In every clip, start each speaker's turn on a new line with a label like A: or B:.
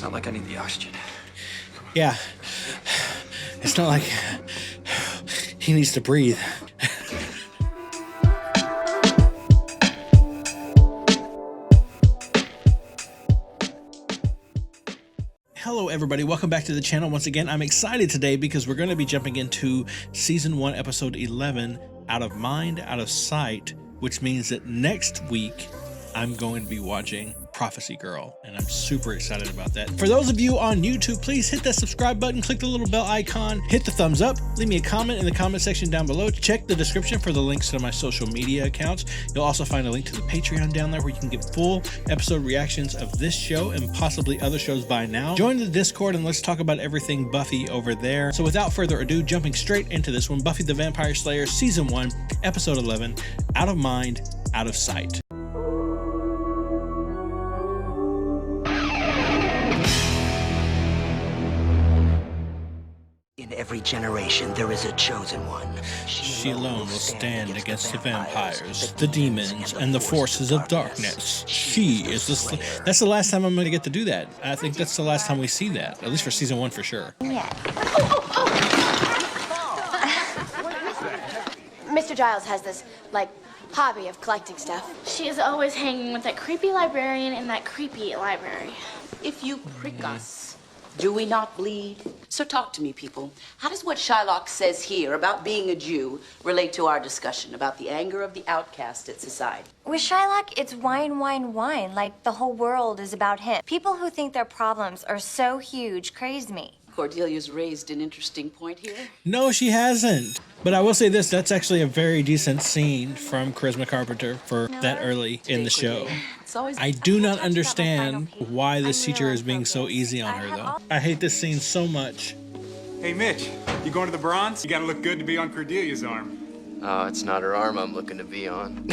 A: not like I need the oxygen.
B: Yeah. It's not like he needs to breathe. Hello everybody, welcome back to the channel. Once again, I'm excited today because we're going to be jumping into season 1 episode 11, Out of Mind, Out of Sight, which means that next week I'm going to be watching Prophecy Girl, and I'm super excited about that. For those of you on YouTube, please hit that subscribe button, click the little bell icon, hit the thumbs up, leave me a comment in the comment section down below. Check the description for the links to my social media accounts. You'll also find a link to the Patreon down there where you can get full episode reactions of this show and possibly other shows by now. Join the Discord and let's talk about everything Buffy over there. So without further ado, jumping straight into this one, Buffy the Vampire Slayer season 1 episode 11, Out of Mind, Out of Sight.
C: In every generation, there is a chosen one.
B: She alone will stand against the vampires, the demons, and the forces of darkness. She is the... That's the last time I'm going to get to do that. I think that's the last time we see that, at least for season 1 for sure.
D: Yeah. Mr. Giles has this, hobby of collecting stuff.
E: She is always hanging with that creepy librarian in that creepy library.
F: If you prick us, do we not bleed? So talk to me, people. How does what Shylock says here about being a Jew relate to our discussion about the anger of the outcast at society?
D: With Shylock, it's wine, wine, wine. Like the whole world is about him. People who think their problems are so huge craze me.
F: Cordelia's raised an interesting point here.
B: No, she hasn't. But I will say this, that's actually a very decent scene from Charisma Carpenter for that early in the show. I do not understand why this teacher is being so easy on her, though. I hate this scene so much.
G: Hey, Mitch, you going to the Bronze? You gotta look good to be on Cordelia's arm.
A: Oh, it's not her arm I'm looking to be on.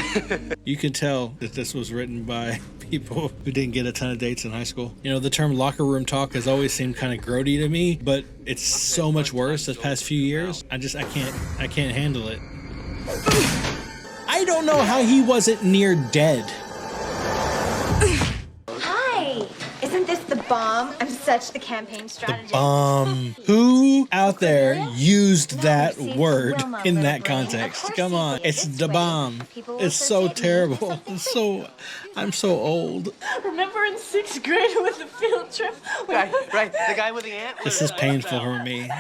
B: You could tell that this was written by people who didn't get a ton of dates in high school. You know, the term locker room talk has always seemed kind of grody to me, but it's so much worse this past few years. I can't handle it. I don't know how he wasn't near dead.
D: Hi! Isn't this the bomb? I'm such the campaign strategist.
B: Who out there used that word in that context? Come on, it's the bomb. It's so terrible. I'm so old.
E: Remember in 6th grade with the field trip?
A: Right, the guy with the ant.
B: This is painful for me.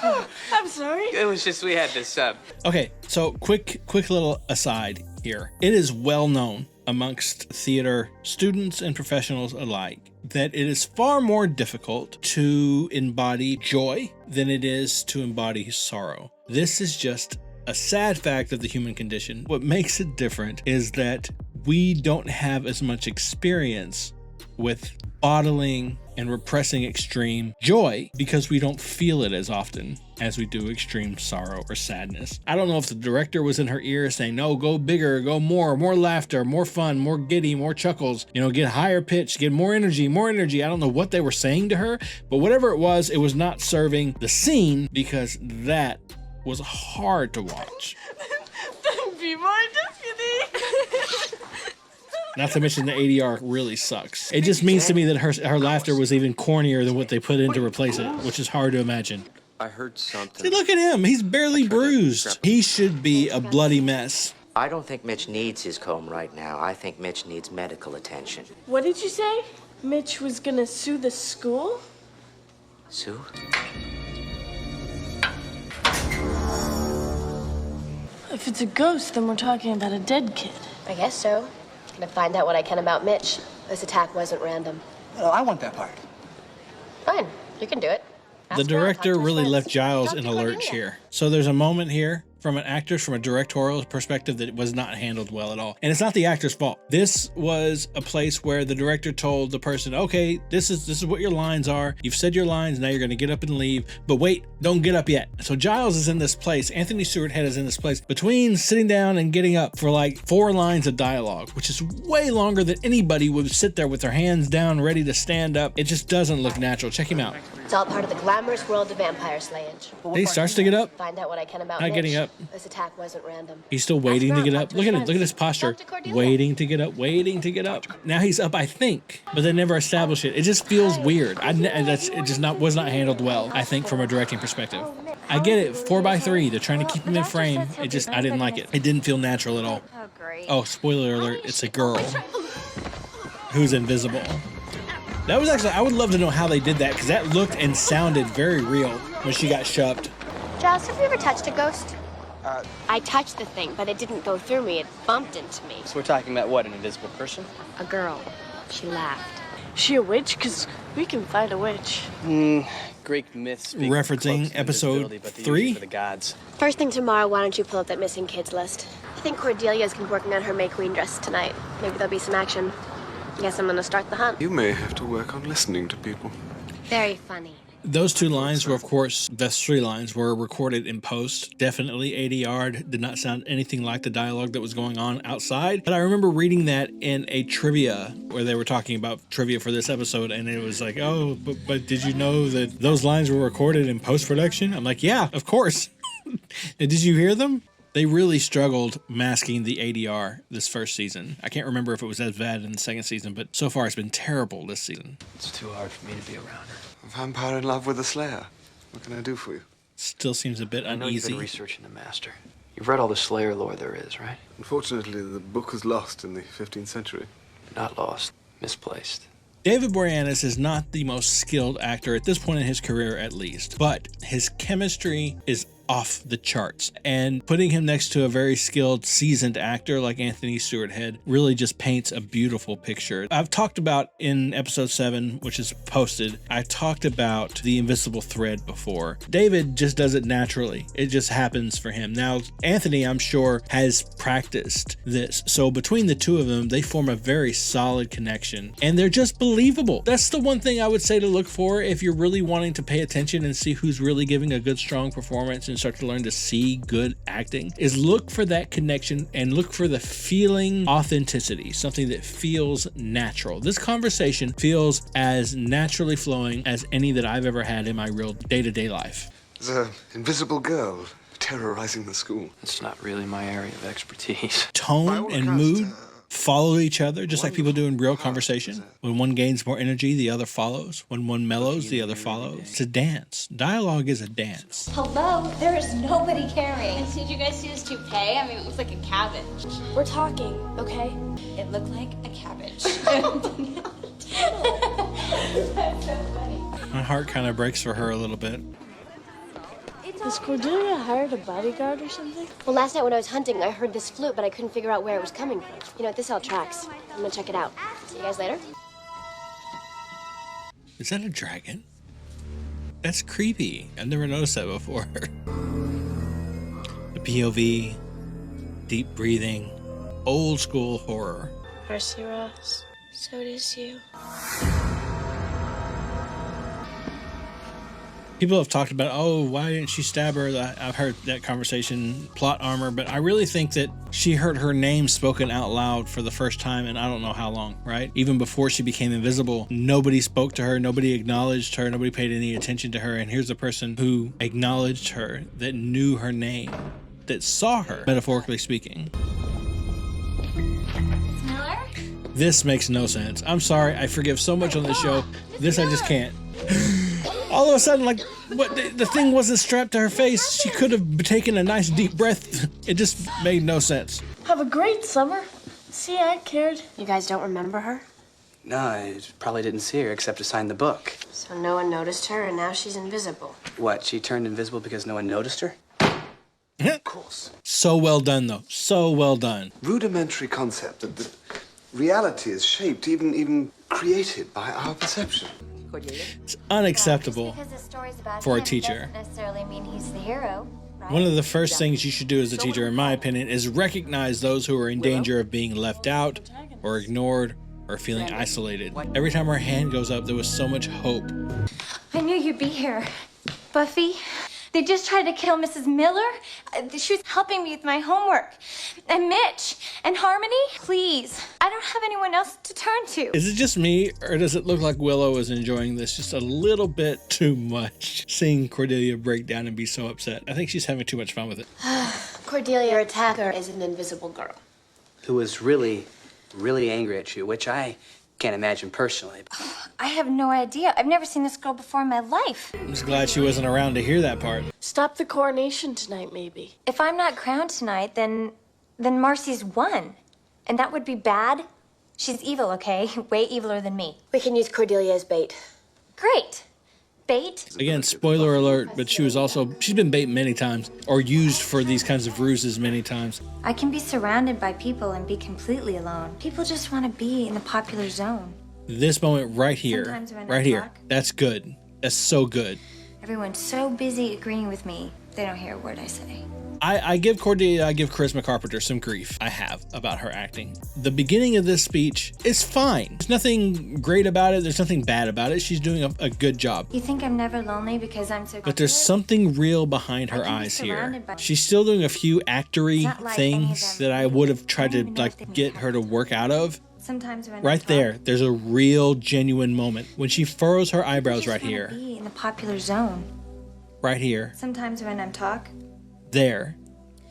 E: I'm sorry.
A: It was just we had this
B: Okay, so quick little aside here. It is well known amongst theater students and professionals alike that it is far more difficult to embody joy than it is to embody sorrow. This is just a sad fact of the human condition. What makes it different is that we don't have as much experience with bottling and repressing extreme joy because we don't feel it as often as we do extreme sorrow or sadness. I don't know if the director was in her ear saying, no, go bigger, go more laughter, more fun, more giddy, more chuckles, you know, get higher pitch, get more energy. I don't know what they were saying to her, but whatever it was not serving the scene because that was hard to watch.
E: Be more deputy.
B: Not to mention the ADR really sucks. It just means to me that her laughter was even cornier than what they put in to replace it, which is hard to imagine.
A: I heard something.
B: See, look at him. He's barely bruised. He should be a bloody mess.
C: I don't think Mitch needs his comb right now. I think Mitch needs medical attention.
E: What did you say? Mitch was gonna sue the school?
C: Sue?
E: If it's a ghost, then we're talking about a dead kid.
D: I guess so. Gonna find out what I can about Mitch. This attack wasn't random.
H: Oh, I want that part.
D: Fine, you can do it.
B: The director really left Giles in a lurch here. So there's a moment here from a directorial perspective that was not handled well at all. And it's not the actor's fault. This was a place where the director told the person, okay, this is what your lines are. You've said your lines, now you're gonna get up and leave, but wait, don't get up yet. So Giles is in this place, Anthony Stewart Head is in this place between sitting down and getting up for like 4 lines of dialogue, which is way longer than anybody would sit there with their hands down, ready to stand up. It just doesn't look natural. Check him out.
D: It's all part of the glamorous world of vampire slaying.
B: He starts to get up,
D: Find out what I can about
B: not
D: Mitch.
B: getting up.
H: This attack wasn't random.
B: He's still waiting to get up. Look at it.
H: friends.
B: Look at his posture.
H: Talk to Cordelia.
B: Waiting to get up. Waiting to get up. Now he's up, I think, but they never establish it. It just feels weird. It just was not handled well, I think, from a directing perspective. I get it. 4x3. They're trying to keep him in frame. I didn't like it. It didn't feel natural at all.
D: Oh, great.
B: Oh, spoiler alert. It's a girl who's invisible. That was actually, I would love to know how they did that, because that looked and sounded very real when she got shoved.
H: Giles, have you ever touched a ghost? I touched the thing, but it didn't go through me. It bumped into me.
A: So we're talking about what, an invisible person?
H: A girl. She laughed.
E: She a witch? Because we can fight a witch.
A: Greek myths speak
B: Referencing
A: close to
B: episode
A: invisibility, but they're
B: 3?
A: usually for the gods.
H: First thing tomorrow, why don't you pull up that missing kids list? I think Cordelia's been working on her May Queen dress tonight. Maybe there'll be some action. Guess I'm gonna start the hunt.
I: You may have to work on listening to people.
H: Very funny.
B: Those two lines were, of course, the 3 lines were recorded in post. Definitely ADR'd. Did not sound anything like the dialogue that was going on outside. But I remember reading that in a trivia where they were talking about trivia for this episode, and it was like, oh, but did you know that those lines were recorded in post-production? I'm like, yeah, of course. Did you hear them? They really struggled masking the ADR this first season. I can't remember if it was as bad in the second season, but so far it's been terrible this season.
A: It's too hard for me to be around her.
I: A vampire in love with a slayer. What can I do for you?
B: Still seems a bit
A: I know you've
B: uneasy.
A: been researching the Master. You've read all the Slayer lore there is, right?
I: Unfortunately, the book was lost in the 15th century.
A: Not lost. Misplaced.
B: David Boreanaz is not the most skilled actor at this point in his career, at least, but his chemistry is off the charts, and putting him next to a very skilled, seasoned actor like Anthony Stewart Head really just paints a beautiful picture. I've talked about in episode 7, which is posted, I talked about the invisible thread before. David just does it naturally. It just happens for him. Now, Anthony, I'm sure, has practiced this, so between the two of them, they form a very solid connection, and they're just believable. That's the one thing I would say to look for if you're really wanting to pay attention and see who's really giving a good, strong performance and start to learn to see good acting, is look for that connection and look for the feeling authenticity, something that feels natural. This conversation feels as naturally flowing as any that I've ever had in my real day-to-day life.
I: There's an invisible girl terrorizing the school.
A: It's not really my area of expertise.
B: Tone and mood follow each other, just like people do in real conversation. When one gains more energy, the other follows. When one mellows, the other follows. It's a dance. Dialogue is a dance.
D: Hello? There is nobody caring.
E: Did you guys see his toupee? I mean, it looks like a cabbage.
H: We're talking, okay?
D: It looked like a cabbage.
B: My heart kind of breaks for her a little bit.
E: Has Cordelia hired a bodyguard or something?
H: Well, last night when I was hunting, I heard this flute, but I couldn't figure out where it was coming from. You know what? This all tracks. I'm gonna check it out. See you guys later.
B: Is that a dragon? That's creepy. I've never noticed that before. The POV, deep breathing, old school horror.
E: Mercy, Ross. So does you.
B: People have talked about, oh, why didn't she stab her? I've heard that conversation, plot armor, but I really think that she heard her name spoken out loud for the first time in I don't know how long, right? Even before she became invisible, nobody spoke to her, nobody acknowledged her, nobody paid any attention to her, and here's a person who acknowledged her, that knew her name, that saw her, metaphorically speaking.
E: Miller?
B: This makes no sense. I'm sorry, I forgive so much on this show. This I just can't. All of a sudden, like, what? The thing wasn't strapped to her face. She could have taken a nice deep breath. It just made no sense.
E: Have a great summer. See, I cared.
H: You guys don't remember her?
A: No, I probably didn't see her except to sign the book.
H: So no one noticed her, and now she's invisible.
A: What, she turned invisible because no one noticed her?
I: Of course.
B: So well done, though. So well done.
I: Rudimentary concept that the reality is shaped, even created by our perception.
B: It's unacceptable
D: Because the story's about
B: for a
D: him
B: teacher.
D: doesn't necessarily mean he's the hero, right?
B: One of the first things you should do as a teacher, in my opinion, is recognize those who are in danger of being left out or ignored or feeling isolated. Every time her hand goes up, there was so much hope.
D: I knew you'd be here. Buffy, they just tried to kill Mrs. Miller. She was helping me with my homework. And Mitch and Harmony, please. I don't have anyone else to turn to.
B: Is it just me, or does it look like Willow is enjoying this just a little bit too much? Seeing Cordelia break down and be so upset. I think she's having too much fun with it.
H: Cordelia, your attacker is an invisible girl.
A: Who was really, really angry at you, which I can't imagine personally.
D: I have no idea. I've never seen this girl before in my life.
B: I'm just glad she wasn't around to hear that part.
H: Stop the coronation tonight, maybe.
D: If I'm not crowned tonight, then Marcy's won. And that would be bad. She's evil, okay? Way eviler than me.
H: We can use Cordelia as bait.
D: Great. Bait?
B: Again, spoiler alert, but she's been bait many times or used for these kinds of ruses many times.
D: I can be surrounded by people and be completely alone. People just want to be in the popular zone.
B: This moment right here,
D: Sometimes when I
B: right here,
D: talk-
B: that's good. That's so good.
D: Everyone's so busy agreeing with me, they don't hear a word I say.
B: I give Cordelia, I give Charisma Carpenter some grief. I have about her acting. The beginning of this speech is fine. There's nothing great about it. There's nothing bad about it. She's doing a good job.
D: You think I'm never lonely because I'm so
B: But there's something real behind her eyes here.
D: surrounded by-
B: She's still doing a few actory
D: It's not like any of
B: things
D: them.
B: that I would have tried
D: I
B: to
D: don't even know if they
B: like get her to work out of.
D: Sometimes when I
B: Right
D: talk,
B: there, there's a real genuine moment when she furrows her
D: I
B: eyebrows
D: just
B: right
D: wanna
B: here,
D: be in the popular zone.
B: right here,
D: Sometimes when I'm talk,
B: there.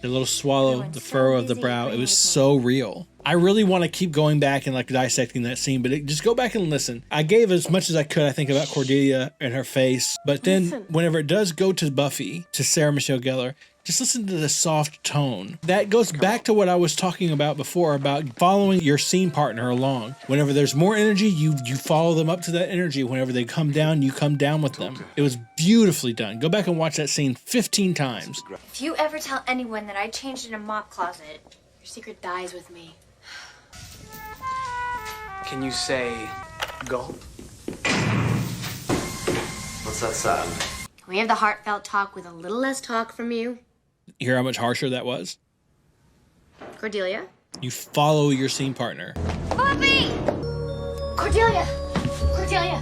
B: The little swallow,
D: Everyone's
B: the
D: so
B: furrow of the
D: busy
B: brow, it
D: agreeing
B: was
D: with me.
B: so real. I really want to keep going back and like dissecting that scene, but just go back and listen. I gave as much as I could, I think, about Cordelia and her face, but then whenever it does go to Buffy, to Sarah Michelle Gellar, just listen to the soft tone. That goes back to what I was talking about before about following your scene partner along. Whenever there's more energy, you follow them up to that energy. Whenever they come down, you come down with them. It was beautifully done. Go back and watch that scene 15 times.
D: if you ever tell anyone that I changed in a mop closet,
H: Your secret dies with me.
A: Can you say gulp?
I: What's that sound?
H: Can we have the heartfelt talk with a little less talk from you?
B: You hear how much harsher that was?
H: Cordelia?
B: You follow your scene partner.
D: Buffy!
H: Cordelia! Cordelia!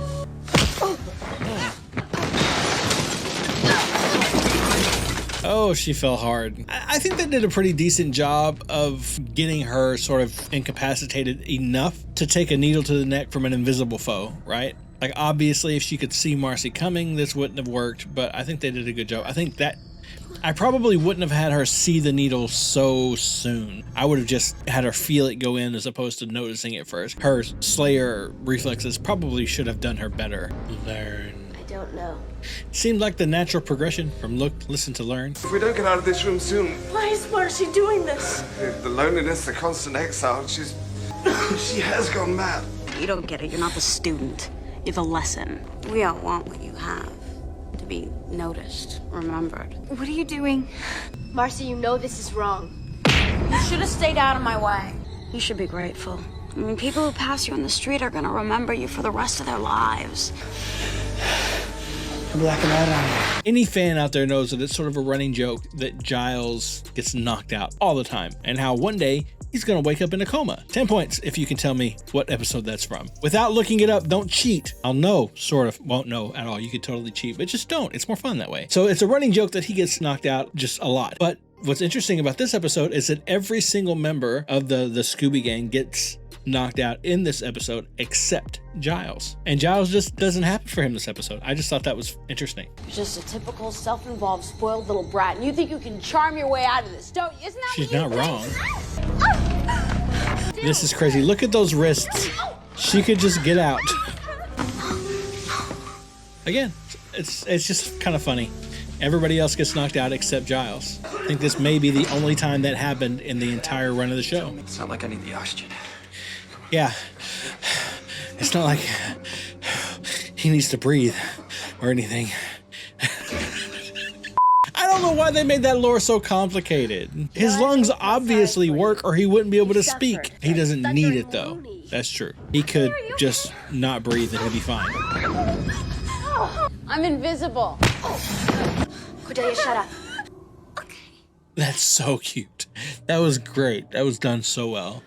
B: Oh, she fell hard. I think they did a pretty decent job of getting her sort of incapacitated enough to take a needle to the neck from an invisible foe, right? Like, obviously, if she could see Marcy coming, this wouldn't have worked, but I think they did a good job. I think that I probably wouldn't have had her see the needle so soon. I would have just had her feel it go in as opposed to noticing it first. Her Slayer reflexes probably should have done her better. Learn.
H: I don't know.
B: Seemed like the natural progression from look, listen to learn.
I: If we don't get out of this room soon,
H: Why is Marcy doing this?
I: the loneliness, the constant exile, she has gone mad.
J: You don't get it. You're not the student. You're the lesson. We all want what you have. To be noticed, remembered.
D: What are you doing?
H: Marcy, you know this is wrong.
J: You should have stayed out of my way. You should be grateful. I mean, people who pass you on the street are gonna remember you for the rest of their lives.
A: Blacking out on you.
B: Any fan out there knows that it's sort of a running joke that Giles gets knocked out all the time, and how one day he's gonna wake up in a coma. 10 points if you can tell me what episode that's from. Without looking it up, don't cheat. I'll know, sort of, won't know at all. You could totally cheat, but just don't. It's more fun that way. So it's a running joke that he gets knocked out just a lot. But what's interesting about this episode is that every single member of the Scooby Gang gets knocked out in this episode except Giles. And Giles just doesn't happen for him this episode. I just thought that was interesting.
J: You're just a typical self-involved, spoiled little brat, and you think you can charm your way out of this, don't you? Isn't that
B: She's
J: what you
B: not
J: think?
B: wrong. This is crazy. Look at those wrists. She could just get out. Again, it's just kind of funny. Everybody else gets knocked out except Giles. I think this may be the only time that happened in the entire run of the show.
A: It's not like I need the oxygen.
B: Yeah. It's not like he needs to breathe or anything. I don't know why they made that lore so complicated. His lungs obviously work or he wouldn't be able to speak. He doesn't need it though. That's true. He could just not breathe and he'd be fine.
J: I'm invisible.
H: Cordelia, shut up.
B: That's so cute. That was great. That was done so well.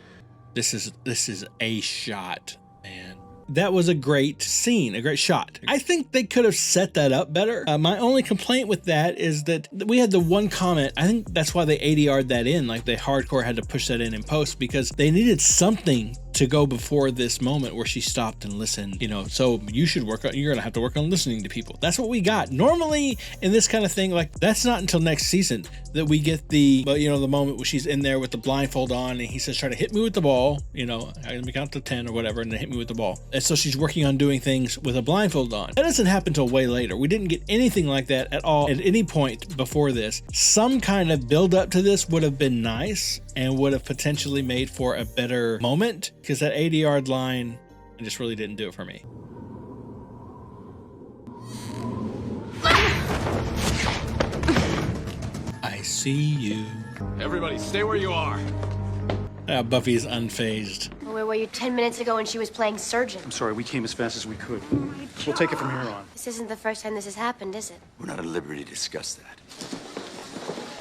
B: This is a shot, man. That was a great scene, a great shot. I think they could have set that up better. My only complaint with that is that we had the one comment. I think that's why they ADR'd that in. Like they hardcore had to push that in post because they needed something to go before this moment where she stopped and listened, you know, so you're gonna have to work on listening to people. That's what we got. Normally in this kind of thing, like, that's not until next season that we get the moment where she's in there with the blindfold on and he says, try to hit me with the ball, you know, let me count to 10 or whatever, and then hit me with the ball. And so she's working on doing things with a blindfold on. That doesn't happen till way later. We didn't get anything like that at all at any point before this. Some kind of build up to this would have been nice and would have potentially made for a better moment, because that 80-yard line just really didn't do it for me. I see you.
K: Everybody stay where you are.
B: Buffy is unfazed.
H: Where were you 10 minutes ago when she was playing surgeon?
G: I'm sorry, we came as fast as we could. We'll take it from here on.
H: This isn't the first time this has happened, is it?
K: We're not at liberty to discuss that.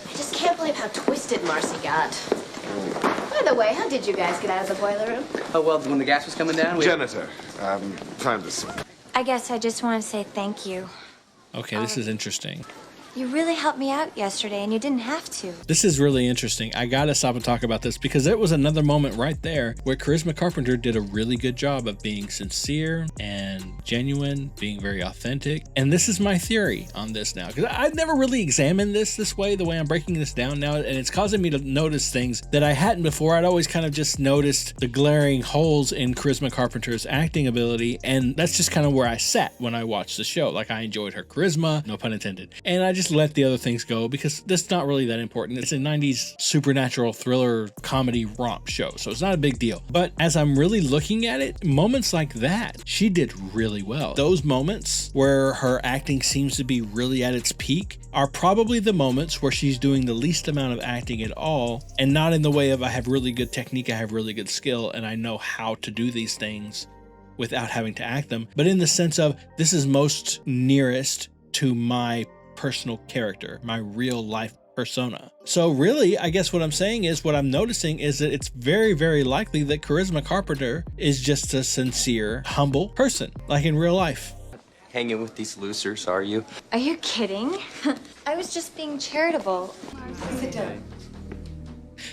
H: I just can't believe how twisted Marcy got. By the way, how did you guys get out of the boiler room?
A: Oh, well, when the gas was coming down,
I: Janitor, found us.
D: I guess I just want to say thank you.
B: Okay, this is interesting.
D: You really helped me out yesterday, and you didn't have to.
B: This is really interesting. I gotta stop and talk about this because there was another moment right there where Charisma Carpenter did a really good job of being sincere and genuine, being very authentic. And this is my theory on this now, because I've never really examined this way, the way I'm breaking this down now, and it's causing me to notice things that I hadn't before. I'd always kind of just noticed the glaring holes in Charisma Carpenter's acting ability, and that's just kind of where I sat when I watched the show. Like, I enjoyed her charisma, no pun intended, and I just let the other things go because that's not really that important. It's a 90s supernatural thriller comedy romp show, so it's not a big deal. But as I'm really looking at it, moments like that, she did really well. Those moments where her acting seems to be really at its peak are probably the moments where she's doing the least amount of acting at all, and not in the way of I have really good technique, I have really good skill, and I know how to do these things without having to act them, but in the sense of this is most nearest to my personal character, my real life persona. So really, I guess what I'm saying is, what I'm noticing is that it's very, very likely that Charisma Carpenter is just a sincere, humble person, like in real life.
C: Hanging with these losers, are you?
D: Are you kidding? I was just being charitable. Sit down.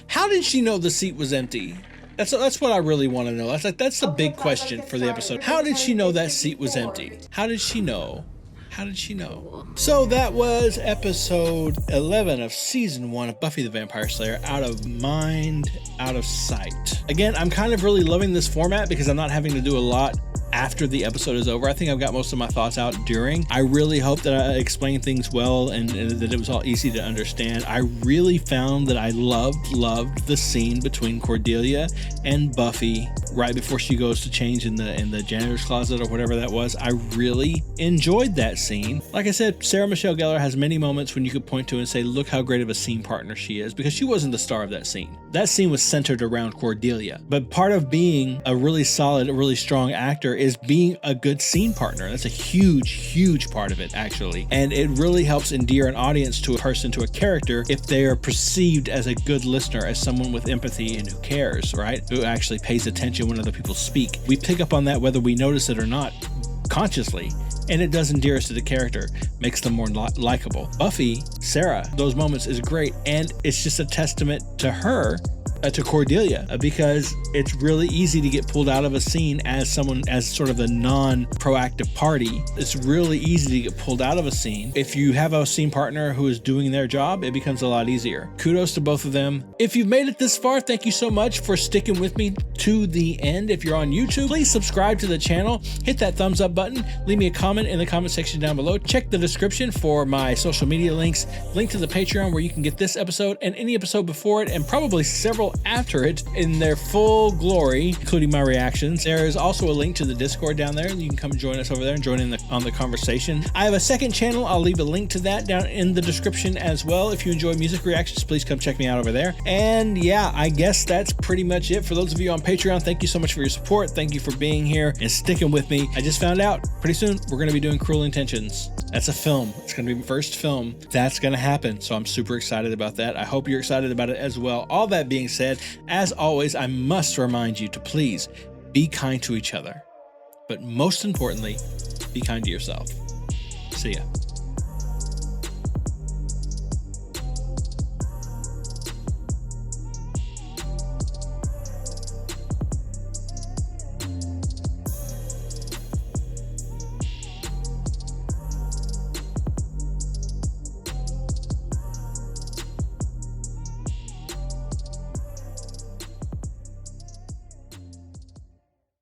B: How did she know the seat was empty? That's what I really want to know. That's the big question for the episode. How did she know that seat was empty? How did she know? How did she know? So that was episode 11 of season 1 of Buffy the Vampire Slayer, Out of Mind, Out of Sight. Again, I'm kind of really loving this format because I'm not having to do a lot after the episode is over. I think I've got most of my thoughts out during. I really hope that I explained things well and that it was all easy to understand. I really found that I loved the scene between Cordelia and Buffy right before she goes to change in the janitor's closet or whatever that was. I really enjoyed that scene. Like I said, Sarah Michelle Gellar has many moments when you could point to and say, look how great of a scene partner she is, because she wasn't the star of that scene. That scene was centered around Cordelia. But part of being a really solid, a really strong actor is being a good scene partner. That's a huge part of it, actually. And it really helps endear an audience to a person, to a character, if they are perceived as a good listener, as someone with empathy and who cares, right? Who actually pays attention when other people speak. We pick up on that whether we notice it or not consciously. And it does endear us to the character, makes them more likable. Buffy, Sarah, those moments is great. And it's just a testament to her, to Cordelia, because it's really easy to get pulled out of a scene as someone, as sort of the non-proactive party. It's really easy to get pulled out of a scene. If you have a scene partner who is doing their job, it becomes a lot easier. Kudos to both of them. If you've made it this far, thank you so much for sticking with me to the end. If you're on YouTube, please subscribe to the channel, hit that thumbs up button, leave me a comment in the comment section down below. Check the description for my social media links, link to the Patreon where you can get this episode and any episode before it, and probably several after it in their full glory, including my reactions. There is also a link to the Discord down there. You can come join us over there and join in on the conversation. I have a second channel. I'll leave a link to that down in the description as well. If you enjoy music reactions, please come check me out over there. And yeah, I guess that's pretty much it. For those of you on Patreon, thank you so much for your support. Thank you for being here and sticking with me. I just found out pretty soon we're going to be doing Cruel Intentions. That's a film. It's going to be my first film. That's going to happen. So I'm super excited about that. I hope you're excited about it as well. All that being said, as always, I must remind you to please be kind to each other. But most importantly, be kind to yourself. See ya.